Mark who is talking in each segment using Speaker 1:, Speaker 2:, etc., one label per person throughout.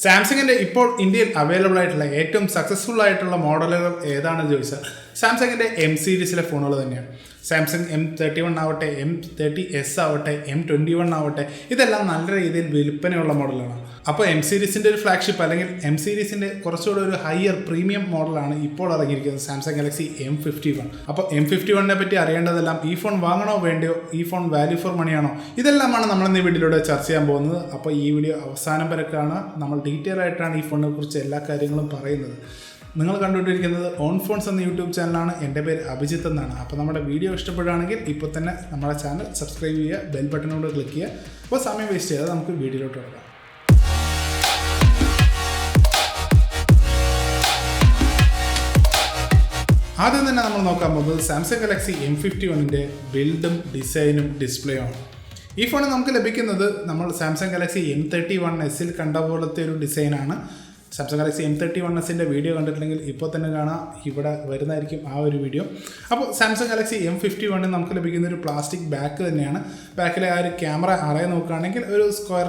Speaker 1: സാംസങ്ങിൻ്റെ ഇപ്പോൾ ഇന്ത്യയിൽ അവൈലബിൾ ആയിട്ടുള്ള ഏറ്റവും സക്സസ്ഫുൾ ആയിട്ടുള്ള മോഡലുകൾ ഏതാണെന്ന് ചോദിച്ചാൽ സാംസങ്ങിൻ്റെ എം സീരീസിലെ ഫോണുകൾ തന്നെയാണ്. സാംസങ് M31 ആവട്ടെ, M30s ആവട്ടെ, M21 ആവട്ടെ, ഇതെല്ലാം നല്ല രീതിയിൽ വിൽപ്പനയുള്ള മോഡലാണ്. അപ്പോൾ എം സീരീസിൻ്റെ ഒരു ഫ്ലാഗ്ഷിപ്പ് അല്ലെങ്കിൽ എം സീരീസിൻ്റെ കുറച്ചുകൂടെ ഒരു ഹയർ പ്രീമിയം മോഡലാണ് ഇപ്പോൾ ഇറങ്ങിയിരിക്കുന്നത് സാംസങ് ഗാലക്സി M51. അപ്പോൾ M51നെ പറ്റി അറിയേണ്ടതെല്ലാം ഈ ഫോൺ വാങ്ങണോ വേണ്ടയോ, ഈ ഫോൺ വാല്യൂ ഫോർ മണിയാണോ, ഇതെല്ലാമാണ് നമ്മൾ ഇന്ന് ഈ വീഡിയോയിലൂടെ ചർച്ച ചെയ്യാൻ പോകുന്നത്. അപ്പോൾ ഈ വീഡിയോ അവസാനം വരെ കാണാം. നമ്മൾ ഡീറ്റെയിൽ ആയിട്ടാണ് ഈ ഫോണിനെ കുറിച്ച് എല്ലാ കാര്യങ്ങളും പറയുന്നത്. നിങ്ങൾ കണ്ടുകൊണ്ടിരിക്കുന്നത് ഓൺ ഫോൺസ് എന്ന യൂട്യൂബ് ചാനലാണ്. എൻ്റെ പേര് അഭിജിത്ത് എന്നാണ്. അപ്പോൾ നമ്മുടെ വീഡിയോ ഇഷ്ടപ്പെടുകയാണെങ്കിൽ ഇപ്പോൾ തന്നെ നമ്മുടെ ചാനൽ സബ്സ്ക്രൈബ് ചെയ്യുക, ബെൽ ബട്ടനോട് ക്ലിക്ക് ചെയ്യുക. അപ്പോൾ സമയം വേസ്റ്റ് ചെയ്യാതെ നമുക്ക് വീഡിയോയിലോട്ട് കിടക്കാം. ആദ്യം തന്നെ നമ്മൾ നോക്കാൻ പോകുന്നത് സാംസങ് ഗാലക്സി M51ൻ്റെ ബിൽഡും ഡിസൈനും ഡിസ്പ്ലേയുമാണ്. ഈ ഫോണിൽ നമുക്ക് ലഭിക്കുന്നത് നമ്മൾ സാംസങ് ഗാലക്സി M31s കണ്ട പോലത്തെ ഒരു ഡിസൈനാണ്. സാംസങ് ഗാലക്സി M31sൻ്റെ വീഡിയോ കണ്ടിട്ടില്ലെങ്കിൽ ഇപ്പോൾ തന്നെ കാണാം, ഇവിടെ വരുന്നതായിരിക്കും ആ ഒരു വീഡിയോ. അപ്പോൾ സാംസങ് ഗാലക്സി M51 നമുക്ക് ലഭിക്കുന്ന ഒരു പ്ലാസ്റ്റിക് ബാക്ക് തന്നെയാണ്. ബാക്കിലെ ആ ഒരു ക്യാമറ അറേ നോക്കുകയാണെങ്കിൽ ഒരു സ്ക്വയർ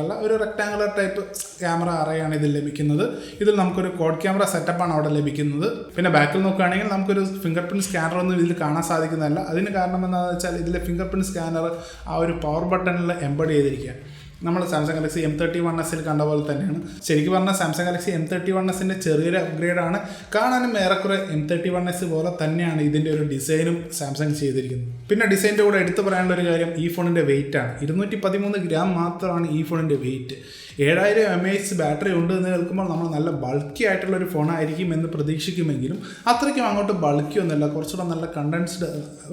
Speaker 1: അല്ല, ഒരു റെക്ടാങ്കുലർ ടൈപ്പ് ക്യാമറ അറേയാണ് ഇതിൽ ലഭിക്കുന്നത്. ഇതിൽ നമുക്കൊരു കോഡ് ക്യാമറ സെറ്റപ്പാണ് അവിടെ ലഭിക്കുന്നത്. പിന്നെ ബാക്കിൽ നോക്കുകയാണെങ്കിൽ നമുക്കൊരു ഫിംഗർ പ്രിൻറ്റ് സ്കാനർ ഒന്നും ഇതിൽ കാണാൻ സാധിക്കുന്നതല്ല. അതിന് കാരണം എന്താണെന്ന് വെച്ചാൽ ഇതിലെ ഫിംഗർ പ്രിൻറ്റ് സ്കാനർ ആ ഒരു പവർ ബട്ടണിൽ എംബഡ് ചെയ്തിരിക്കുക. നമ്മൾ സാംസങ് ഗാലക്സി M31s കണ്ട പോലെ തന്നെയാണ്. ശരിക്കും പറഞ്ഞാൽ സാംസങ് ഗാലക്സി M31sൻ്റെ ചെറിയൊരു അപ്ഗ്രേഡാണ്. കാണാനും ഏറെക്കുറെ M31s പോലെ തന്നെയാണ് ഇതിൻ്റെ ഒരു ഡിസൈനും സാംസങ് ചെയ്തിരിക്കുന്നത്. പിന്നെ ഡിസൈൻ്റെ കൂടെ എടുത്തു പറയാനുള്ള ഒരു കാര്യം ഈ ഫോണിൻ്റെ വെയിറ്റാണ്. 213 ഗ്രാം മാത്രമാണ് ഈ ഫോണിൻ്റെ വെയിറ്റ്. 7000 mAh ബാറ്ററി ഉണ്ട് എന്ന് കേൾക്കുമ്പോൾ നമ്മൾ നല്ല ബൾക്കി ആയിട്ടുള്ള ഒരു ഫോണായിരിക്കും എന്ന് പ്രതീക്ഷിക്കുമെങ്കിലും അത്രയ്ക്കും അങ്ങോട്ട് ബൾക്കി ഒന്നുമില്ല. കുറച്ചുകൂടെ നല്ല കണ്ടൻസ്ഡ്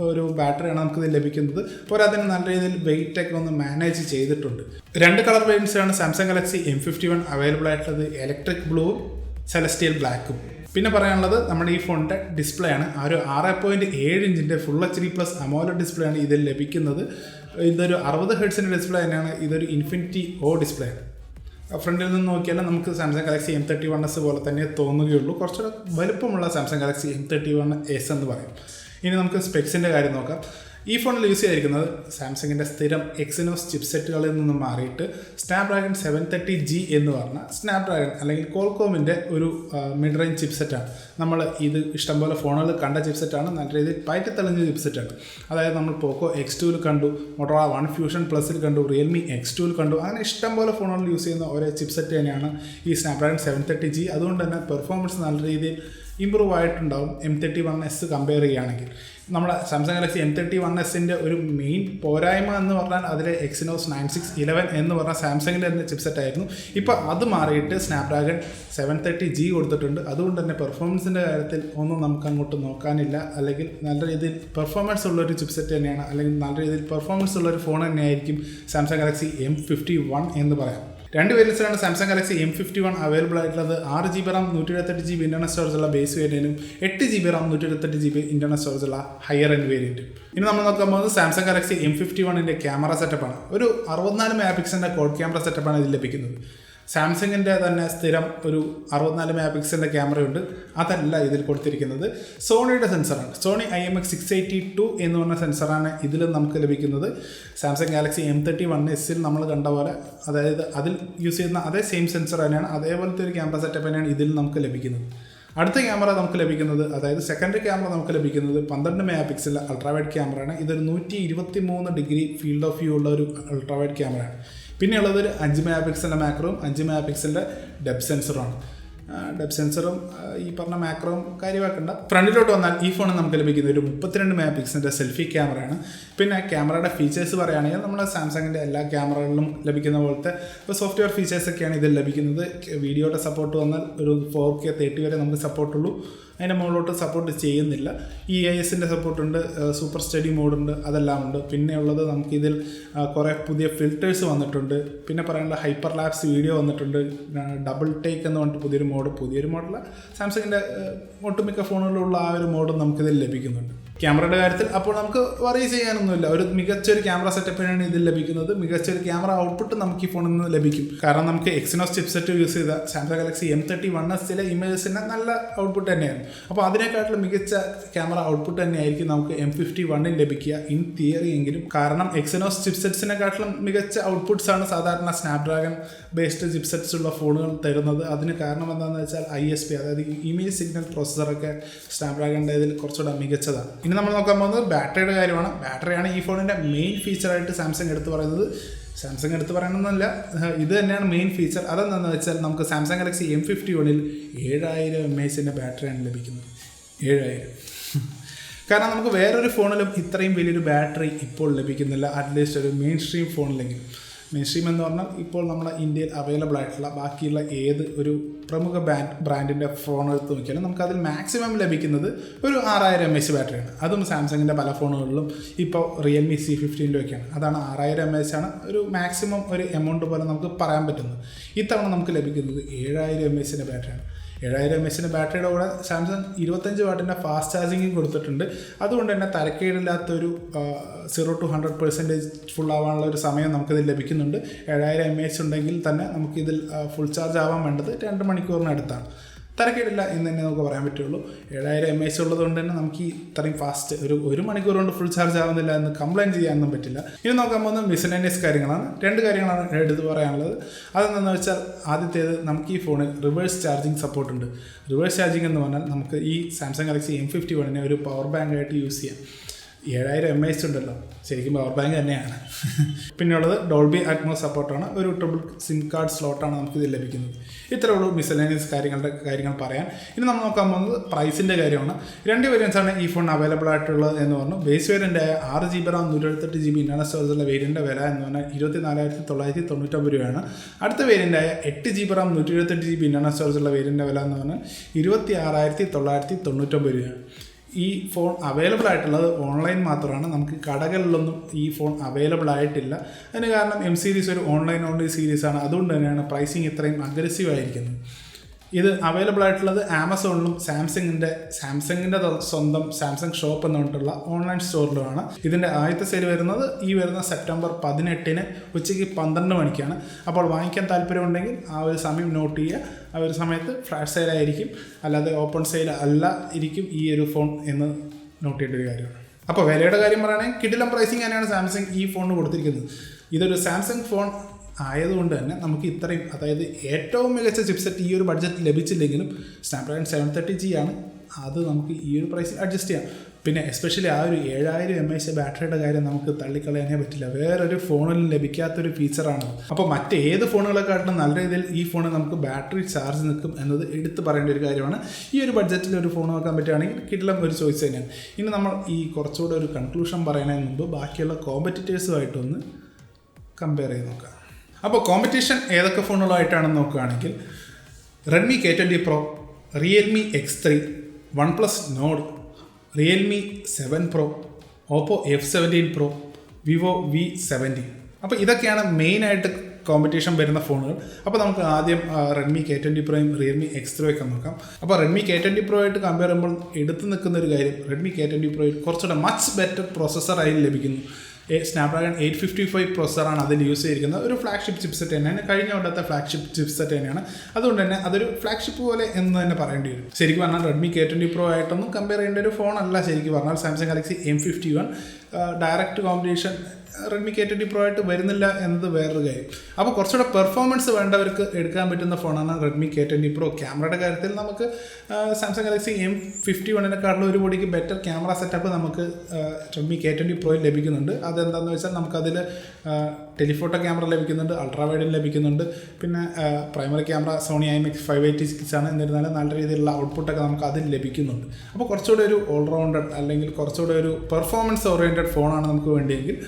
Speaker 1: ഒരു ബാറ്ററിയാണ് നമുക്കിത് ലഭിക്കുന്നത്. പോരാത്തതിന് നല്ല രീതിയിൽ വെയിറ്റൊക്കെ ഒന്ന് മാനേജ് ചെയ്തിട്ടുണ്ട്. 2 കളർ വേരിയൻസിലാണ് സാംസങ് ഗാലക്സി M51 അവൈലബിൾ ആയിട്ടുള്ളത്. ഇലക്ട്രിക് ബ്ലൂവും സെലസ്റ്റിയൽ ബ്ലാക്കും. പിന്നെ പറയാനുള്ളത് നമ്മുടെ ഈ ഫോണിൻ്റെ ഡിസ്പ്ലേ ആണ്. ആ ഒരു 6.7 ഇഞ്ചിൻ്റെ ഫുൾ HD+ അമോലഡ് ഡിസ്പ്ലേ ആണ് ഇതിൽ ലഭിക്കുന്നത്. ഇതൊരു 60 ഹെർട്സിൻ്റെ ഡിസ്പ്ലേ തന്നെയാണ്. ഇതൊരു ഇൻഫിനിറ്റി ഡിസ്പ്ലേ ആണ്. ഫ്രണ്ടിൽ നിന്ന് നോക്കിയാൽ നമുക്ക് സാംസങ് ഗാലക്സി M31s പോലെ തന്നെ തോന്നുകയുള്ളൂ. കുറച്ചുകൂടെ വലുപ്പമുള്ള സാംസങ് ഗാലക്സി M31s എന്ന് പറയും. ഇനി നമുക്ക് സ്പെക്സിൻ്റെ കാര്യം നോക്കാം. ഈ ഫോണിൽ യൂസ് ചെയ്തിരിക്കുന്നത് സാംസങ്ങിൻ്റെ സ്ഥിരം എക്സിനോസ് ചിപ്സെറ്റുകളിൽ നിന്ന് മാറിയിട്ട് സ്നാപ്ഡ്രാഗൺ 730G എന്ന് പറഞ്ഞ സ്നാപ്ഡ്രാഗൺ അല്ലെങ്കിൽ കോൾകോമിൻ്റെ ഒരു മിഡ് റേഞ്ച് ചിപ്സെറ്റാണ്. നമ്മൾ ഇത് ഇഷ്ടംപോലെ ഫോണുകൾ കണ്ട ചിപ്സെറ്റാണ്. നല്ല രീതിയിൽ പയറ്റിത്തെളിഞ്ഞ ചിപ്സെറ്റാണ്. അതായത് നമ്മൾ പോക്കോ X2 കണ്ടു, മോട്ടോറോള One Fusion Plusൽ കണ്ടു, റിയൽമി X2 കണ്ടു. അങ്ങനെ ഇഷ്ടംപോലെ ഫോണുകൾ യൂസ് ചെയ്യുന്ന ഒരേ ചിപ്സെറ്റ് തന്നെയാണ് ഈ സ്നാപ്ഡ്രാഗൺ 730G. അതുകൊണ്ട് തന്നെ പെർഫോമൻസ് നല്ല രീതിയിൽ ഇമ്പ്രൂവ് ആയിട്ടുണ്ടാവും M31s കമ്പയർ ചെയ്യുകയാണെങ്കിൽ. നമ്മുടെ സാംസങ് ഗാലക്സി M31sൻ്റെ ഒരു മെയിൻ പോരായ്മ എന്ന് പറഞ്ഞാൽ അതിലെ എക്സിനോസ് 9611 എന്ന് പറഞ്ഞാൽ സാംസങ്ങിൻ്റെ തന്നെ ചിപ്സെറ്റ് ആയിരുന്നു. ഇപ്പോൾ അത് മാറിയിട്ട് സ്നാപ്ഡ്രാഗൺ 730G കൊടുത്തിട്ടുണ്ട്. അതുകൊണ്ട് തന്നെ പെർഫോമൻസിൻ്റെ കാര്യത്തിൽ ഒന്നും നമുക്ക് അങ്ങോട്ട് നോക്കാനില്ല. അല്ലെങ്കിൽ നല്ല രീതിയിൽ പെർഫോമൻസ് ഉള്ളൊരു ചിപ്സെറ്റ് തന്നെയാണ്, അല്ലെങ്കിൽ നല്ല രീതിയിൽ പെർഫോമൻസ് ഉള്ളൊരു ഫോൺ തന്നെയായിരിക്കും സാംസങ് ഗാലക്സി M51 എന്ന് പറയാം. 2 വേരിയൻസിലാണ് സാംസങ് ഗാലക്സി M51 അവൈലബിൾ ആയിട്ടുള്ളത്. 6GB RAM 128GB internal storage ഉള്ള ബേസ് വേരിയൻറ്റും 8GB RAM 128GB internal storage ഉള്ള ഹയർ എൻഡ് വേരിയൻറ്റും. ഇനി നമ്മൾ നോക്കാൻ പോകുന്നത് സാംസങ് ഗാലക്സി M51ൻ്റെ ക്യാമറ സെറ്റപ്പാണ്. ഒരു 64 MP കോഡ് ക്യാമറ സെറ്റപ്പാണ് ഇതിൽ ലഭിക്കുന്നത്. സാംസങ്ങിൻ്റെ തന്നെ സ്ഥിരം ഒരു 64 MP ക്യാമറയുണ്ട്. അതല്ല ഇതിൽ കൊടുത്തിരിക്കുന്നത്. സോണിയുടെ സെൻസറാണ്. സോണി IMX682 എന്ന് പറഞ്ഞ സെൻസറാണ് ഇതിൽ നമുക്ക് ലഭിക്കുന്നത്. സാംസങ് ഗാലക്സി M31sൽ നമ്മൾ കണ്ട പോലെ, അതായത് അതിൽ യൂസ് ചെയ്യുന്ന അതേ സെയിം സെൻസർ തന്നെയാണ്, അതേപോലത്തെ ഒരു ക്യാമറ സെറ്റപ്പ് തന്നെയാണ് ഇതിൽ നമുക്ക് ലഭിക്കുന്നത്. അടുത്ത ക്യാമറ നമുക്ക് ലഭിക്കുന്നത്, അതായത് സെക്കൻഡറി ക്യാമറ നമുക്ക് ലഭിക്കുന്നത് 12 MP അൾട്രാവൈഡ് ക്യാമറയാണ്. ഇതൊരു 123 ഡിഗ്രി ഫീൽഡ് ഓഫ് വ്യൂ ഉള്ള ഒരു അൾട്രാവൈഡ് ക്യാമറയാണ്. പിന്നെയുള്ളത് ഒരു 5 MP മാക്രോവും 5 MP ഡെപ്ത് സെൻസറുമാണ്. ഡെപ്ത് സെൻസറും ഈ പറഞ്ഞ മാക്രോവും കാര്യമാക്കണ്ട. ഫ്രണ്ടിലോട്ട് വന്നാൽ ഈ ഫോണിൽ നമുക്ക് ലഭിക്കുന്ന ഒരു 32 MP സെൽഫി ക്യാമറയാണ്. പിന്നെ ക്യാമറയുടെ ഫീച്ചേഴ്സ് പറയുകയാണെങ്കിൽ നമ്മുടെ സാംസങ്ങിൻ്റെ എല്ലാ ക്യാമറകളിലും ലഭിക്കുന്ന പോലത്തെ സോഫ്റ്റ്വെയർ ഫീച്ചേഴ്സൊക്കെയാണ് ഇതിൽ ലഭിക്കുന്നത്. വീഡിയോയുടെ സപ്പോർട്ട് വന്നാൽ ഒരു 4K 30 വരെ നമുക്ക് സപ്പോർട്ടുള്ളൂ. അതിൻ്റെ മുകളിലോട്ട് സപ്പോർട്ട് ചെയ്യുന്നില്ല. EISൻ്റെ സപ്പോർട്ടുണ്ട്, സൂപ്പർ സ്റ്റഡി മോഡുണ്ട്, അതെല്ലാം ഉണ്ട്. പിന്നെ ഉള്ളത് നമുക്കിതിൽ കുറേ പുതിയ ഫിൽറ്റേഴ്സ് വന്നിട്ടുണ്ട്. പിന്നെ പറയാനുള്ള ഹൈപ്പർ ലാപ്സ് വീഡിയോ വന്നിട്ടുണ്ട്. ഡബിൾ ടേക്ക് എന്ന് പറഞ്ഞിട്ട് പുതിയൊരു മോഡല്ല, സാംസങ്ങിൻ്റെ ഒട്ടുമിക്ക ഫോണുകളിലുള്ള ആ ഒരു മോഡും നമുക്കിതിൽ ലഭിക്കുന്നുണ്ട്. ക്യാമറയുടെ കാര്യത്തിൽ അപ്പോൾ നമുക്ക് വറി ചെയ്യാനൊന്നുമില്ല. ഒരു മികച്ചൊരു ക്യാമറ സെറ്റപ്പിനാണ് ഇതിൽ ലഭിക്കുന്നത്. മികച്ചൊരു ക്യാമറ ഔട്ട്പുട്ട് നമുക്ക് ഈ ഫോണിൽ നിന്ന് ലഭിക്കും. കാരണം നമുക്ക് എക്സിനോസ് ചിപ്സെറ്റ് യൂസ് ചെയ്ത സാംസങ് ഗാലക്സി M31 ചില ഇമേജസിന് നല്ല ഔട്ട്പുട്ട് തന്നെയാണ്. അപ്പോൾ അതിനേക്കാട്ടിലും മികച്ച ക്യാമറ ഔട്ട്പുട്ട് തന്നെയായിരിക്കും നമുക്ക് M51 ലഭിക്കുക ഇൻ തിയറി എങ്കിലും. കാരണം എക്സിനോസ് ചിപ്സെറ്റ്സിനെക്കാട്ടിലും മികച്ച ഔട്ട്പുട്ട്സ് ആണ് സാധാരണ സ്നാപ്ഡ്രാഗൺ ബേസ്ഡ് ചിപ്സെറ്റ്സ് ഉള്ള ഫോണുകൾ തരുന്നത്. അതിന് കാരണം എന്താണെന്ന് വെച്ചാൽ ISP, അതായത് ഇമേജ് സിഗ്നൽ പ്രോസസ്സറൊക്കെ സ്നാപ്ഡ്രാഗണിൻ്റെ ഇതിൽ കുറച്ചുകൂടെ മികച്ചതാണ്. ഇനി നമ്മൾ നോക്കാൻ പോകുന്നത് ബാറ്ററിയുടെ കാര്യമാണ്. ബാറ്ററിയാണ് ഈ ഫോണിൻ്റെ മെയിൻ ഫീച്ചറായിട്ട് സാംസങ് എടുത്ത് പറയുന്നത്. സാംസങ് എടുത്ത് പറയണമെന്നല്ല, ഇത് തന്നെയാണ് മെയിൻ ഫീച്ചർ. അതെന്താണെന്ന് വെച്ചാൽ നമുക്ക് സാംസങ് ഗാലക്സി M51 7000 mAh ബാറ്ററിയാണ് ലഭിക്കുന്നത്. 7000. കാരണം നമുക്ക് വേറൊരു ഫോണിലും ഇത്രയും വലിയൊരു ബാറ്ററി ഇപ്പോൾ ലഭിക്കുന്നില്ല, അറ്റ്ലീസ്റ്റ് ഒരു മെയിൻ സ്ട്രീം ഫോണിലെങ്കിലും. മെയിൻ സ്ട്രീം എന്ന് പറഞ്ഞാൽ ഇപ്പോൾ നമ്മുടെ ഇന്ത്യയിൽ അവൈലബിൾ ആയിട്ടുള്ള ബാക്കിയുള്ള ഏത് ഒരു പ്രമുഖ ബ്രാൻഡിൻ്റെ ഫോൺ എടുത്ത് നോക്കിയാലും നമുക്കതിൽ മാക്സിമം ലഭിക്കുന്നത് ഒരു 6000 mAh ബാറ്ററിയാണ്. അതും സാംസങ്ങിൻ്റെ പല ഫോണുകളിലും ഇപ്പോൾ റിയൽമി C15 അതാണ് 6000 mAh ആണ് ഒരു മാക്സിമം ഒരു എമൗണ്ട് പോലെ നമുക്ക് പറയാൻ പറ്റുന്നത്. ഇത്തവണ നമുക്ക് ലഭിക്കുന്നത് 7000 mAh ബാറ്ററിയാണ്. 7000 mAh ബാറ്ററിയുടെ കൂടെ സാംസങ് 25 വാട്ടിൻ്റെ ഫാസ്റ്റ് ചാർജിങ്ങും കൊടുത്തിട്ടുണ്ട്. അതുകൊണ്ട് തന്നെ തരക്കേടില്ലാത്തൊരു 0 to 100% ഫുൾ ആവാനുള്ള ഒരു സമയം നമുക്കിതിൽ ലഭിക്കുന്നുണ്ട്. 7000 mAh ഉണ്ടെങ്കിൽ തന്നെ നമുക്കിതിൽ ഫുൾ ചാർജ് ആവാൻ വേണ്ടത് 2 മണിക്കൂറിനടുത്താണ്. തരക്കേടില്ല എന്ന് തന്നെ നമുക്ക് പറയാൻ പറ്റുള്ളൂ. 7000 mAh ഉള്ളത് കൊണ്ട് തന്നെ നമുക്ക് ഈ ഇത്രയും ഫാസ്റ്റ് ഒരു മണിക്കൂർ കൊണ്ട് ഫുൾ ചാർജ് ആവുന്നില്ല എന്ന് കംപ്ലയിൻറ്റ് ചെയ്യാനൊന്നും പറ്റില്ല. ഇനി നോക്കാൻ പോകുന്നത് മിസ്സലേനിയസ് കാര്യങ്ങളാണ്. 2 കാര്യങ്ങളാണ് എടുത്ത് പറയാനുള്ളത്. അതെന്താണെന്ന് വെച്ചാൽ ആദ്യത്തേത്, നമുക്ക് ഈ ഫോണിൽ റിവേഴ്സ് ചാർജിങ് സപ്പോർട്ടുണ്ട്. റിവേഴ്സ് ചാർജിങ് എന്ന് പറഞ്ഞാൽ നമുക്ക് ഈ സാംസങ് ഗാലക്സി M51 ഒരു പവർ ബാങ്ക് ആയിട്ട് യൂസ് ചെയ്യാം. 7000 mAh ഉണ്ടല്ലോ, ശരിക്കും പവർ ബാങ്ക് തന്നെയാണ്. പിന്നെയുള്ളത് ഡോൾബി അറ്റ്മോസ് സപ്പോർട്ടാണ്. ഒരു ട്രിപ്പിൾ സിം കാർഡ് സ്ലോട്ടാണ് നമുക്കിത് ലഭിക്കുന്നത്. ഇത്രയുള്ളൂ മിസ്സലേനിയസ് കാര്യങ്ങൾ പറയാൻ. ഇനി നമ്മൾ നോക്കാൻ പോകുന്നത് പ്രൈസിൻ്റെ കാര്യമാണ്. 2 വേരിയൻസാണ് ഈ ഫോൺ അവൈലബിൾ ആയിട്ടുള്ളത് എന്ന് പറഞ്ഞു. ബേസ് വേരിയൻ്റായ 6GB RAM 128GB ഇൻ്റർണൽ സ്റ്റോറേജുള്ള വേരിയൻ്റെ വില എന്ന് പറഞ്ഞാൽ 24,999 രൂപയാണ്. അടുത്ത വേരിയൻ്റായ 8GB RAM 128GB ഇൻ്റർണൽ സ്റ്റോറേജുള്ള വേരിയൻ്റെ വില എന്ന് പറഞ്ഞാൽ 26,999 രൂപയാണ്. ഈ ഫോൺ അവൈലബിൾ ആയിട്ടുള്ളത് ഓൺലൈൻ മാത്രമാണ്. നമുക്ക് കടകളിലൊന്നും ഈ ഫോൺ അവൈലബിൾ ആയിട്ടില്ല. അതിന് കാരണം M സീരീസ് ഒരു ഓൺലൈൻ ഓൺലി സീരീസാണ്. അതുകൊണ്ട് തന്നെയാണ് പ്രൈസിങ് ഇത്രയും അഗ്രസീവ് ആയിരിക്കുന്നത്. ഇത് അവൈലബിൾ ആയിട്ടുള്ളത് ആമസോണിലും സാംസങ്ങിൻ്റെ സ്വന്തം സാംസങ് ഷോപ്പ് എന്ന് പറഞ്ഞിട്ടുള്ള ഓൺലൈൻ സ്റ്റോറിലുമാണ്. ഇതിൻ്റെ ആദ്യത്തെ സെയിൽ വരുന്നത് ഈ വരുന്ന സെപ്റ്റംബർ 18 ഉച്ചയ്ക്ക് 12 മണിക്കാണ്. അപ്പോൾ വാങ്ങിക്കാൻ താല്പര്യമുണ്ടെങ്കിൽ ആ ഒരു സമയം നോട്ട് ചെയ്യുക. ആ ഒരു സമയത്ത് ഫ്ലാഷ് സെയിലായിരിക്കും, അല്ലാതെ ഓപ്പൺ സെയിൽ അല്ല ഇരിക്കും ഈ ഒരു ഫോൺ എന്ന് നോട്ട് ചെയ്യേണ്ട ഒരു കാര്യമാണ്. അപ്പോൾ വിലയുടെ കാര്യം പറയുകയാണെങ്കിൽ കിടിലം പ്രൈസിങ് തന്നെയാണ് സാംസങ് ഈ ഫോണിന് കൊടുത്തിരിക്കുന്നത്. ഇതൊരു സാംസങ് ഫോൺ ആയതുകൊണ്ട് തന്നെ നമുക്ക് ഇത്രയും, അതായത് ഏറ്റവും മികച്ച ചിപ്സെറ്റ് ഈ ഒരു ബഡ്ജറ്റ് ലഭിച്ചില്ലെങ്കിലും സ്നാപ്ഡ്രാഗൺ 730G ആണ്, അത് നമുക്ക് ഈ ഒരു പ്രൈസിൽ അഡ്ജസ്റ്റ് ചെയ്യാം. പിന്നെ എസ്പെഷ്യലി ആ ഒരു 7000 mAh ബാറ്ററിയുടെ കാര്യം നമുക്ക് തള്ളിക്കളയാനേ പറ്റില്ല. വേറൊരു ഫോണിലും ലഭിക്കാത്തൊരു ഫീച്ചറാണ്. അപ്പോൾ മറ്റേത് ഫോണുകളെക്കാട്ടിലും നല്ല രീതിയിൽ ഈ ഫോണിൽ നമുക്ക് ബാറ്ററി ചാർജ് നിൽക്കും എന്നത് എടുത്ത് പറയേണ്ട ഒരു കാര്യമാണ്. ഈ ഒരു ബഡ്ജറ്റിൽ ഒരു ഫോൺ നോക്കാൻ പറ്റുകയാണെങ്കിൽ കിടിലം ഒരു ചോയ്സ് തന്നെയാണ്. ഇനി നമ്മൾ ഈ കുറച്ചുകൂടെ ഒരു കൺക്ലൂഷൻ പറയുന്നതിന് മുമ്പ് ബാക്കിയുള്ള കോമ്പറ്റീറ്റേഴ്സുമായിട്ടൊന്ന് കമ്പയർ ചെയ്ത് നോക്കാം. അപ്പോൾ കോമ്പറ്റീഷൻ ഏതൊക്കെ ഫോണുകളായിട്ടാണെന്ന് നോക്കുകയാണെങ്കിൽ Redmi K20 Pro, Realme X3, OnePlus Nord, Realme 7 Pro, Oppo F17 Pro, Vivo V70. അപ്പോൾ ഇതൊക്കെയാണ് മെയിനായിട്ട് കോമ്പറ്റീഷൻ വരുന്ന ഫോണുകൾ. അപ്പോൾ നമുക്ക് ആദ്യം റെഡ്മി K20 Proയും റിയൽമി X3 ഒക്കെ നോക്കാം. അപ്പോൾ റെഡ്മി K20 Pro ആയിട്ട് കമ്പയർ ചെയ്യുമ്പോൾ എടുത്തു നിൽക്കുന്ന ഒരു കാര്യം, റെഡ്മി K20 Proയിൽ കുറച്ചുകൂടെ മച്ച് ബെറ്റർ പ്രോസസ്സറായി ലഭിക്കുന്നു. സ്നാപ്ഡ്രാഗൺ 855 പ്രോസസ്സറാണ് അതിൽ യൂസ് ചെയ്തിരിക്കുന്നത്. ഒരു ഫ്ലാഗ്ഷിപ്പ് ചിപ്സെറ്റ് തന്നെയാണ്, കഴിഞ്ഞ കൊണ്ടത്തെ ഫ്ലാഗ്ഷിപ്പ് ചിപ്സെറ്റ് തന്നെയാണ്. അതുകൊണ്ട് തന്നെ അതൊരു ഫ്ലാഗ്ഷിപ്പ് പോലെ എന്ന് തന്നെ പറയേണ്ടി വരും. ശരിക്കും പറഞ്ഞാൽ റെഡ്മി K20 Pro ആയിട്ടൊന്നും കമ്പയർ ചെയ്യേണ്ട ഒരു ഫോണല്ല. ശരിക്കും പറഞ്ഞാൽ Samsung Galaxy M51 direct competition Redmi K20 Pro ആയിട്ട് വരുന്നില്ല എന്നത് വേറൊരു കാര്യം. അപ്പോൾ കുറച്ചുകൂടെ പെർഫോമൻസ് വേണ്ടവർക്ക് എടുക്കാൻ പറ്റുന്ന റെഡ്മി K20 Pro. ക്യാമറയുടെ കാര്യത്തിൽ നമുക്ക് സാംസങ് ഗാലക്സി M51 ഒരു കോടിക്ക് ബെറ്റർ ക്യാമറ സെറ്റപ്പ് നമുക്ക് റെഡ്മി K20 Proയിൽ ലഭിക്കുന്നുണ്ട്. അതെന്താണെന്ന് വെച്ചാൽ നമുക്കതിൽ ടെലിഫോട്ടോ ക്യാമറ ലഭിക്കുന്നുണ്ട്, അൾട്രാ വൈഡിൽ ലഭിക്കുന്നുണ്ട്, പിന്നെ പ്രൈമറി ക്യാമറ സോണി IMX 586 ആണ്. എന്നിരുന്നാലും നല്ല രീതിയിലുള്ള ഔട്ട്പുട്ടൊക്കെ നമുക്ക് അതിൽ ലഭിക്കുന്നുണ്ട്. അപ്പോൾ കുറച്ചുകൂടെ ഒരു ഓൾറൗണ്ടഡ് അല്ലെങ്കിൽ കുറച്ചുകൂടെ ഒരു പെർഫോമൻസ് ഓറിയൻറ്റഡ് ഫോണാണ് നമുക്ക് വേണ്ടിയെങ്കിൽ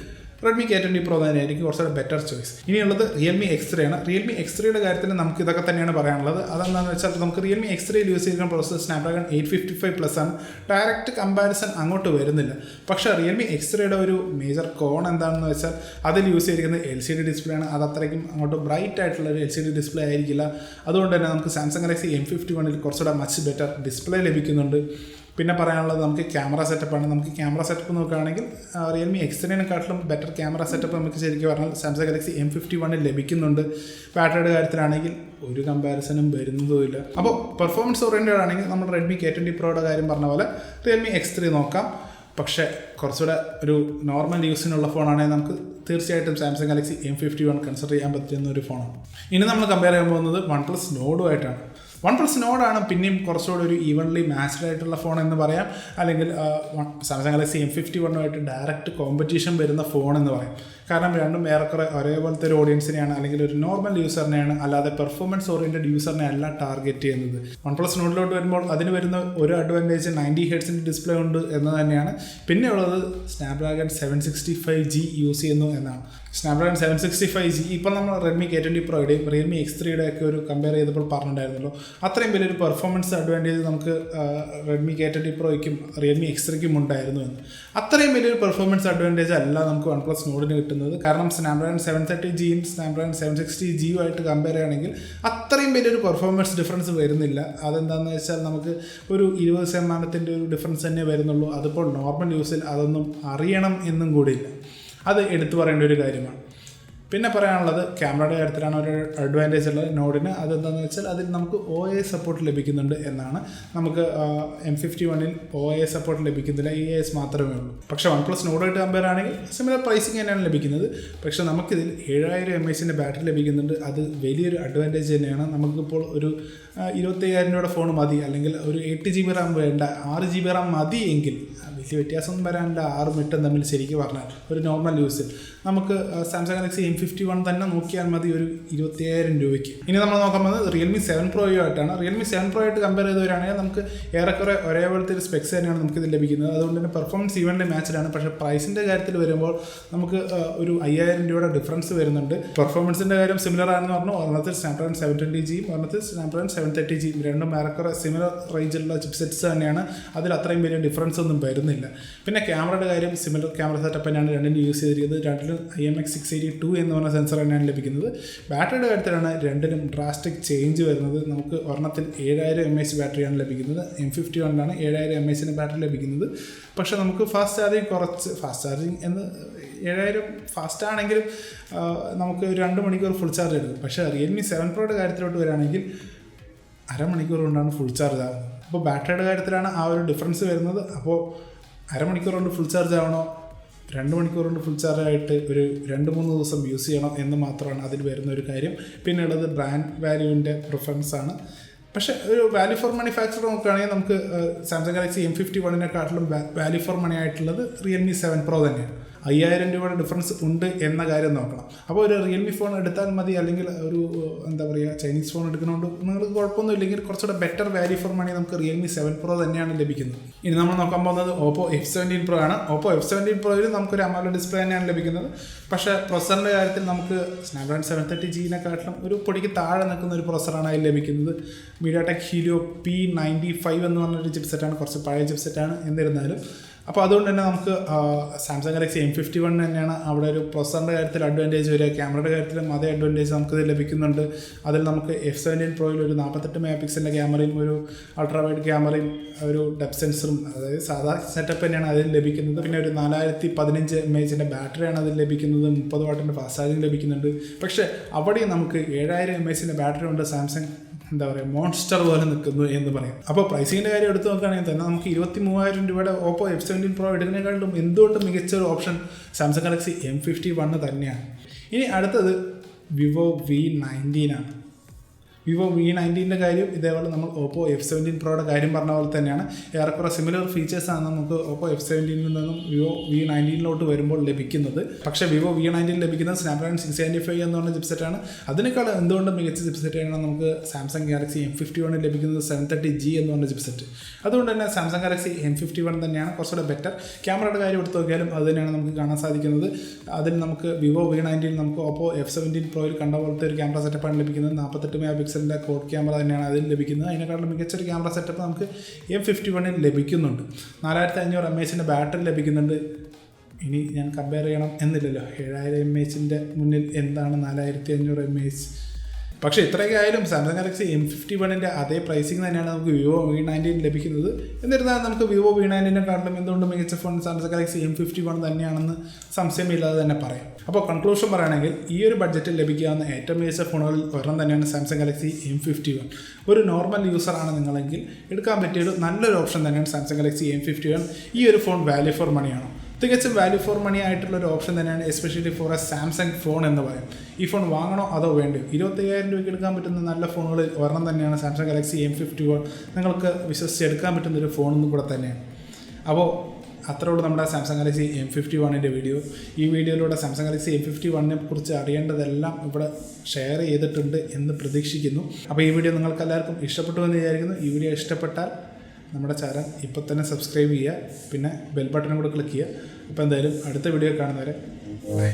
Speaker 1: റെഡ്മി K20 Pro തന്നെയായിരിക്കും കുറച്ചുകൂടെ ബെറ്റർ ചോയ്സ്. ഇനിയുള്ളത് റിയൽമി X3 ആണ്. റിയൽമി X3യുടെ കാര്യത്തിൽ നമുക്ക് ഇതൊക്കെ തന്നെയാണ് പറയാനുള്ളത്. അതെന്താണെന്ന് വെച്ചാൽ നമുക്ക് റിയൽമി X3യിൽ യൂസ് ചെയ്യുന്ന പ്രോസസ്സർ സ്നാപ്ഡ്രാഗൺ 855+ ആണ്. ഡയറക്റ്റ് കമ്പാരിസൺ അങ്ങോട്ട് വരുന്നില്ല. പക്ഷേ റിയൽമി X3യുടെ ഒരു മേജർ കോൺ എന്താണെന്ന് വെച്ചാൽ അതിൽ യൂസ് ചെയ്തിരിക്കുന്നത് LCD ഡിസ്പ്ലേ ആണ്. അത് അത്രയ്ക്കും അങ്ങോട്ട് ബ്രൈറ്റ് ആയിട്ടുള്ള ഒരു LCD ഡിസ്പ്ലേ ആയിരിക്കില്ല. അതുകൊണ്ട് തന്നെ നമുക്ക് സാംസങ് ഗാലക്സി M51 കുറച്ചുകൂടെ മച്ച് ബെറ്റർ ഡിസ്പ്ലേ ലഭിക്കുന്നുണ്ട്. പിന്നെ പറയാനുള്ളത് നമുക്ക് ക്യാമറ സെറ്റപ്പാണ്. നമുക്ക് ക്യാമറ സെറ്റപ്പ് നോക്കുകയാണെങ്കിൽ റിയൽമി എക്സ്3നെക്കാട്ടിലും ബെറ്റർ ക്യാമറ സെറ്റപ്പ് നമുക്ക് ശരിക്കും പറഞ്ഞാൽ സാംസങ് ഗാലക്സി M51 ലഭിക്കുന്നുണ്ട്. ബാറ്ററിയുടെ കാര്യത്തിലാണെങ്കിൽ ഒരു കമ്പാരിസണും വരുന്നതുമില്ല. അപ്പോൾ പെർഫോമൻസ് ഓറിയൻറ്റഡ് ആണെങ്കിൽ നമ്മൾ റെഡ്മി K20 Proയുടെ കാര്യം പറഞ്ഞ പോലെ റിയൽമി X3 നോക്കാം. പക്ഷേ കുറച്ചുകൂടെ ഒരു നോർമൽ യൂസിനുള്ള ഫോണാണെങ്കിൽ നമുക്ക് തീർച്ചയായിട്ടും സാംസങ് ഗാലക്സി M51 കൺസിഡർ ചെയ്യാൻ പറ്റുന്ന ഒരു ഫോണാണ്. ഇനി നമ്മൾ കമ്പയർ ചെയ്യാൻ പോകുന്നത് OnePlus നോഡുമായിട്ടാണ്. OnePlus നോഡാണ് പിന്നെയും കുറച്ചുകൂടി ഒരു ഈവൻലി മാച്ച്ഡ് ആയിട്ടുള്ള ഫോൺ എന്ന് പറയാം, അല്ലെങ്കിൽ Samsung Galaxy M51 direct competition വരുന്ന ഫോൺ എന്ന് പറയാം. കാരണം രണ്ടും ഏറെക്കുറെ ഒരേപോലത്തെ ഒരു ഓഡിയൻസിനെയാണ്, അല്ലെങ്കിൽ ഒരു നോർമൽ യൂസറിനെയാണ്, അല്ലാതെ പെർഫോമൻസ് ഓറിയൻറ്റഡ് യൂസറിനെ അല്ല ടാർഗറ്റ് ചെയ്യുന്നത്. OnePlus നോഡിലോട്ട് വരുമ്പോൾ അതിന് വരുന്ന ഒരു അഡ്വാൻറ്റേജ് 90 ഹെർട്സിൻ്റെ ഡിസ്പ്ലേ ഉണ്ട് എന്ന് തന്നെയാണ്. പിന്നെ ഉള്ളത് സ്നാപ്ഡ്രാഗൺ 765G യൂസ് ചെയ്യുന്നു എന്നാണ്. സ്നാപ്ഡ്രാഗൺ 765G ഇപ്പം നമ്മൾ റെഡ്മി K20 Proയുടെയും റിയൽമി X3യുടെ ഒക്കെ ഒരു കമ്പയർ ചെയ്തപ്പോൾ പറഞ്ഞിട്ടുണ്ടായിരുന്നല്ലോ, അത്രയും വലിയൊരു പെർഫോമൻസ് അഡ്വാൻറ്റേജ് നമുക്ക് റെഡ്മി K20 Proയ്ക്കും റിയൽമി X3ക്കും ഉണ്ടായിരുന്നു എന്ന്. അത്രയും വലിയൊരു പെർഫോമൻസ് അഡ്വാൻറ്റേജ് അല്ല നമുക്ക് OnePlus നോഡിന് കിട്ടുന്നത്. കാരണം സ്നാപ്ഡ്രാഗൺ 730Gയും സ്നാപ്ഡ്രാഗൺ 760Gയും ആയിട്ട് കമ്പയർ ചെയ്യുകയാണെങ്കിൽ അത്രയും വലിയൊരു പെർഫോമൻസ് ഡിഫറൻസ് വരുന്നില്ല. അതെന്താണെന്ന് വെച്ചാൽ നമുക്ക് ഒരു 20% ഒരു ഡിഫറൻസ് തന്നെ വരുന്നുള്ളൂ. അതിപ്പോൾ നോർമൽ യൂസിൽ അതൊന്നും അറിയണം എന്നും കൂടിയില്ല. അത് എടുത്തു പറയേണ്ട ഒരു കാര്യമാണ്. പിന്നെ പറയാനുള്ളത് ക്യാമറയുടെ കാര്യത്തിലാണ് ഒരു അഡ്വാൻറ്റേജ് ഉള്ളത് നോഡിന്. അതെന്താണെന്ന് വെച്ചാൽ അതിൽ നമുക്ക് OIS സപ്പോർട്ട് ലഭിക്കുന്നുണ്ട് എന്നാണ്. നമുക്ക് M51 OIS സപ്പോർട്ട് ലഭിക്കുന്നില്ല, EIS മാത്രമേ ഉള്ളൂ. പക്ഷേ OnePlus നോഡായിട്ട് കമ്പയർ ആണെങ്കിൽ സിമിലർ പ്രൈസിങ് തന്നെയാണ് ലഭിക്കുന്നത്. പക്ഷേ നമുക്കിതിൽ 7000 mAh ബാറ്ററി ലഭിക്കുന്നുണ്ട്. അത് വലിയൊരു അഡ്വാൻറ്റേജ് തന്നെയാണ്. നമുക്കിപ്പോൾ ഒരു 25,000 രൂപയുടെ ഫോൺ മതി, അല്ലെങ്കിൽ ഒരു 8GB RAM വേണ്ട, 6GB RAM മതി എങ്കിൽ വലിയ വ്യത്യാസമൊന്നും വരാനില്ല 6ഉം 8ഉം തമ്മിൽ. ശരിക്കും പറഞ്ഞാൽ ഒരു നോർമൽ യൂസിൽ നമുക്ക് സാംസങ് ഗാലക്സി M51 തന്നെ നോക്കിയാൽ മതി ഒരു 25,000 രൂപയ്ക്ക്. ഇനി നമ്മൾ നോക്കാൻ പോകുന്നത് റിയൽമി 7 Proയുമായിട്ടാണ്. റിയൽമി 7 Pro ആയിട്ട് കമ്പയർ ചെയ്തവരാണെങ്കിൽ നമുക്ക് ഏറെക്കുറെ ഒരേപോലത്തെ ഒരു സ്പെക്സ് തന്നെയാണ് നമുക്കിത് ലഭിക്കുന്നത്. അതുകൊണ്ട് തന്നെ പെർഫോമൻസ് ഈവൻലി മാച്ച്ഡാണ്. പക്ഷേ പ്രൈസിൻ്റെ കാര്യത്തിൽ വരുമ്പോൾ നമുക്ക് ഒരു 5,000 രൂപയുടെ ഡിഫറൻസ് വരുന്നുണ്ട്. പെർഫോമൻസിൻ്റെ കാര്യം സിമിലർ ആണെന്ന് പറഞ്ഞു. ഒരെണ്ണത്തിൽ സ്നാപ്ഡ്രാഗൺ 720Gയും ഒരെണ്ണത്തിൽ സ്നാപ്ഡ്രാഗൺ 730Gയും രണ്ടും ഏറെക്കുറെ സിമിലർ റേഞ്ചിലുള്ള ചിപ്സെറ്റ്സ് തന്നെയാണ്. അതിൽ അത്രയും വലിയ ഡിഫറൻസ് ഒന്നും വരുന്നില്ല. പിന്നെ ക്യാമറയുടെ കാര്യം സിമിലർ ക്യാമറ സെറ്റപ്പ് തന്നെയാണ് രണ്ടിനും യൂസ് ചെയ്തിരിക്കുന്നത്. രണ്ടിലും IMX682 എന്ന് പറഞ്ഞ സെൻസർ തന്നെയാണ് ലഭിക്കുന്നത്. ബാറ്ററിയുടെ കാര്യത്തിലാണ് രണ്ടിനും ഡ്രാസ്റ്റിക് ചേഞ്ച് വരുന്നത്. നമുക്ക് ഒരെണ്ണത്തിൽ 7000 mAh ബാറ്ററിയാണ് ലഭിക്കുന്നത്. M51 7000 mAh ബാറ്ററി ലഭിക്കുന്നത്. പക്ഷേ നമുക്ക് ഫാസ്റ്റ് ചാർജിങ് എന്ന് 7000 ഫാസ്റ്റ് ആണെങ്കിലും നമുക്ക് 2 മണിക്കൂർ ഫുൾ ചാർജ് എടുക്കും. പക്ഷേ റിയൽമി 7 Proയുടെ കാര്യത്തിലോട്ട് വരികയാണെങ്കിൽ അരമണിക്കൂർ കൊണ്ടാണ് ഫുൾ ചാർജ് ആകുന്നത്. അപ്പോൾ ബാറ്ററിയുടെ കാര്യത്തിലാണ് ആ ഒരു ഡിഫറൻസ് വരുന്നത്. അപ്പോൾ അരമണിക്കൂർ കൊണ്ട് ഫുൾ ചാർജ് ആവണോ 2 മണിക്കൂർ കൊണ്ട് ഫുൾ ചാർജ് ആയിട്ട് ഒരു 2-3 ദിവസം യൂസ് ചെയ്യണം എന്ന് മാത്രമാണ് അതിൽ വരുന്ന ഒരു കാര്യം. പിന്നെ ഉള്ളത് ബ്രാൻഡ് വാല്യൂവിൻ്റെ പ്രിഫറൻസ് ആണ്. പക്ഷേ ഒരു വാല്യൂ ഫോർ മണി ഫാക്ടർ നോക്കുകയാണെങ്കിൽ നമുക്ക് Samsung Galaxy M51 value for money ആയിട്ടുള്ളത് റിയൽമി 7 Pro തന്നെയാണ്. 5,000 രൂപയുടെ ഡിഫറൻസ് ഉണ്ട് എന്ന കാര്യം നോക്കണം. അപ്പോൾ ഒരു റിയൽമി ഫോൺ എടുത്താൽ മതി, അല്ലെങ്കിൽ ഒരു ചൈനീസ് ഫോൺ എടുക്കുന്നതുകൊണ്ട് നിങ്ങൾക്ക് കുഴപ്പമൊന്നും ഇല്ലെങ്കിൽ കുറച്ചുകൂടെ ബെറ്റർ വാല്യൂ ഫോർ മണി നമുക്ക് റിയൽമി 7 Pro തന്നെയാണ് ലഭിക്കുന്നത്. ഇനി നമ്മൾ നോക്കാൻ പോകുന്നത് Oppo F17 Pro ആണ്. Oppo F17 Proയിൽ നമുക്കൊരു AMOLED ഡിസ്പ്ലേ തന്നെയാണ് ലഭിക്കുന്നത്. പക്ഷേ പ്രൊസറിൻ്റെ കാര്യത്തിൽ നമുക്ക് സ്നാപ്ഡ്രാഗൺ 730Gനെക്കാട്ടിലും ഒരു പൊടിക്ക് താഴെ നിൽക്കുന്ന ഒരു പ്രൊസറാണ് അതിൽ ലഭിക്കുന്നത്. MediaTek Helio P95 എന്ന് പറഞ്ഞൊരു ചിപ്സെറ്റാണ്, കുറച്ച് പഴയ ചിപ്സെറ്റാണ് എന്നിരുന്നാലും. അപ്പോൾ അതുകൊണ്ട് തന്നെ നമുക്ക് സാംസങ് ഗാലക്സി M51 തന്നെയാണ് അവിടെ ഒരു പ്രൊസറിൻ്റെ കാര്യത്തിൽ അഡ്വാൻറ്റേജ് വരിക. ക്യാമറയുടെ കാര്യത്തിലും അതേ അഡ്വാൻറ്റേജ് നമുക്കിത് ലഭിക്കുന്നുണ്ട്. അതിൽ നമുക്ക് F17 Proയിൽ ഒരു 48 MP ക്യാമറയും ഒരു അൾട്രാ വൈഡ് ക്യാമറയും ഒരു ഡെപ്ത് സെൻസറും, അതായത് സാധാ സെറ്റപ്പ് തന്നെയാണ് അതിൽ ലഭിക്കുന്നത്. പിന്നെ ഒരു 4015 mAh ബാറ്ററിയാണ് അതിൽ ലഭിക്കുന്നത്. 30 വാട്ടിൻ്റെ ഫാസ്റ്റ് ചാർജിങ് ലഭിക്കുന്നുണ്ട്. പക്ഷേ അവിടെയും നമുക്ക് 7000 mAh ബാറ്ററി കൊണ്ട് സാംസങ് മോൺസ്റ്റർ പോലെ നിൽക്കുന്നു എന്ന് പറയാം. അപ്പോൾ പ്രൈസിങ്ങിൻ്റെ കാര്യം എടുത്ത് നോക്കുകയാണെങ്കിൽ തന്നെ നമുക്ക് 23,000 രൂപയുടെ Oppo F17 Pro എടുക്കുന്നതിനേക്കാളും എന്തുകൊണ്ടും മികച്ചൊരു ഓപ്ഷൻ സാംസങ് ഗാലക്സി M51 തന്നെയാണ്. ഇനി അടുത്തത് വിവോ V19 ആണ്. വിവോ V19 കാര്യം ഇതേപോലെ നമ്മൾ Oppo F17 Proയുടെ കാര്യം പറഞ്ഞ പോലെ തന്നെയാണ്. ഏറെക്കുറെ സിമിലർ ഫീച്ചേഴ്സാണ് നമുക്ക് Oppo F17 നിന്നും വിവോ V19 വരുമ്പോൾ ലഭിക്കുന്നത്. പക്ഷേ വിവോ V19 ലഭിക്കുന്നത് സ്നാപ്ഡ്രാഗൺ 675 എന്ന് പറഞ്ഞ ചിപ്സെറ്റാണ്. അതിനേക്കാൾ എന്തുകൊണ്ടും മികച്ച ചിപ്സെറ്റാണ് നമുക്ക് സാംസങ് ഗാലക്സി M51 ലഭിക്കുന്നത് 730G എന്ന് പറഞ്ഞ ചിപ്സെറ്റ്. അതുകൊണ്ട് തന്നെ സാംസങ് ഗാലക്സി M51 തന്നെയാണ് കുറച്ചുകൂടെ ബെറ്റർ. ക്യാമറയുടെ കാര്യം എടുത്ത് നോക്കിയാലും അത് തന്നെയാണ് നമുക്ക് കാണാൻ സാധിക്കുന്നത്. അതിൽ നമുക്ക് വിവോ V19 നമുക്ക് Oppo F17 Proയിൽ കണ്ട പോലത്തെ ഒരു ക്യാമറ സെറ്റപ്പാണ് ലഭിക്കുന്നത്. 48 MP കോഡ് ക്യാമറ തന്നെയാണ് അതിൽ ലഭിക്കുന്നത്. അതിനെക്കാളും മികച്ചൊരു ക്യാമറ സെറ്റപ്പ് നമുക്ക് M51 ലഭിക്കുന്നുണ്ട്. 4500 mAh ബാറ്ററി ലഭിക്കുന്നുണ്ട്. ഇനി ഞാൻ കമ്പയർ ചെയ്യണം എന്നില്ലല്ലോ, 7000 mAh മുന്നിൽ എന്താണ് 4500 mAh. പക്ഷേ ഇത്രയൊക്കെ ആയാലും സാംസങ് ഗാലക്സി M51 അതേ പ്രൈസിങ് തന്നെയാണ് നമുക്ക് വിവോ V90 ലഭിക്കുന്നത്. എന്നിരുന്നാലും നമുക്ക് വിവോ V90 എന്തുകൊണ്ട് മികച്ച ഫോൺ സാംസങ് ഗാലക്സി M51 തന്നെയാണെന്ന് സംശയമില്ലാതെ തന്നെ പറയാം. അപ്പോൾ കൺക്ലൂഷൻ പറയുകയാണെങ്കിൽ ഈ ഒരു ബഡ്ജറ്റിൽ ലഭിക്കാവുന്ന ഏറ്റവും മികച്ച ഫോണുകളിൽ ഒരെണ്ണം തന്നെയാണ് സാംസങ് ഗാലക്സി M51. ഒരു നോർമൽ യൂസറാണ് നിങ്ങളെങ്കിൽ എടുക്കാൻ പറ്റിയൊരു നല്ലൊരു ഓപ്ഷൻ തന്നെയാണ് സാംസങ് ഗാലക്സി M51. ഈ ഒരു ഫോൺ വാല്യൂ ഫോർ മണിയാണോ? തികച്ചും വാല്യൂ ഫോർ മണി ആയിട്ടുള്ള ഒരു ഓപ്ഷൻ തന്നെയാണ്, especially for A Samsung phone എന്ന് പറയും. ഈ ഫോൺ വാങ്ങണോ അതോ വേണ്ടയോ? 25,000 രൂപയ്ക്ക് എടുക്കാൻ പറ്റുന്ന നല്ല ഫോണുകളിൽ ഒരെണ്ണം തന്നെയാണ് സാംസങ് ഗാലക്സി M51. നിങ്ങൾക്ക് വിശ്വസിച്ച് എടുക്കാൻ പറ്റുന്ന ഒരു ഫോണൊന്നും കൂടെ തന്നെയാണ്. അപ്പോൾ അത്രേ ഉള്ളൂ നമ്മുടെ സാംസങ് ഗാലക്സി M51 വീഡിയോ. ഈ വീഡിയോയിലൂടെ സാംസങ് ഗാലക്സി M51 കുറിച്ച് അറിയേണ്ടതെല്ലാം ഇവിടെ ഷെയർ ചെയ്തിട്ടുണ്ട് എന്ന് പ്രതീക്ഷിക്കുന്നു. അപ്പോൾ ഈ വീഡിയോ നിങ്ങൾക്ക് എല്ലാവർക്കും ഇഷ്ടപ്പെട്ടു എന്ന് വിചാരിക്കുന്നു. ഈ വീഡിയോ ഇഷ്ടപ്പെട്ടാൽ നമ്മുടെ ചാനൽ ഇപ്പോൾ തന്നെ സബ്സ്ക്രൈബ് ചെയ്യുക, പിന്നെ ബെൽ ബട്ടണും കൂടെ ക്ലിക്ക് ചെയ്യുക. അപ്പോൾ എന്തായാലും അടുത്ത വീഡിയോ കാണുന്നവരെ ബൈ.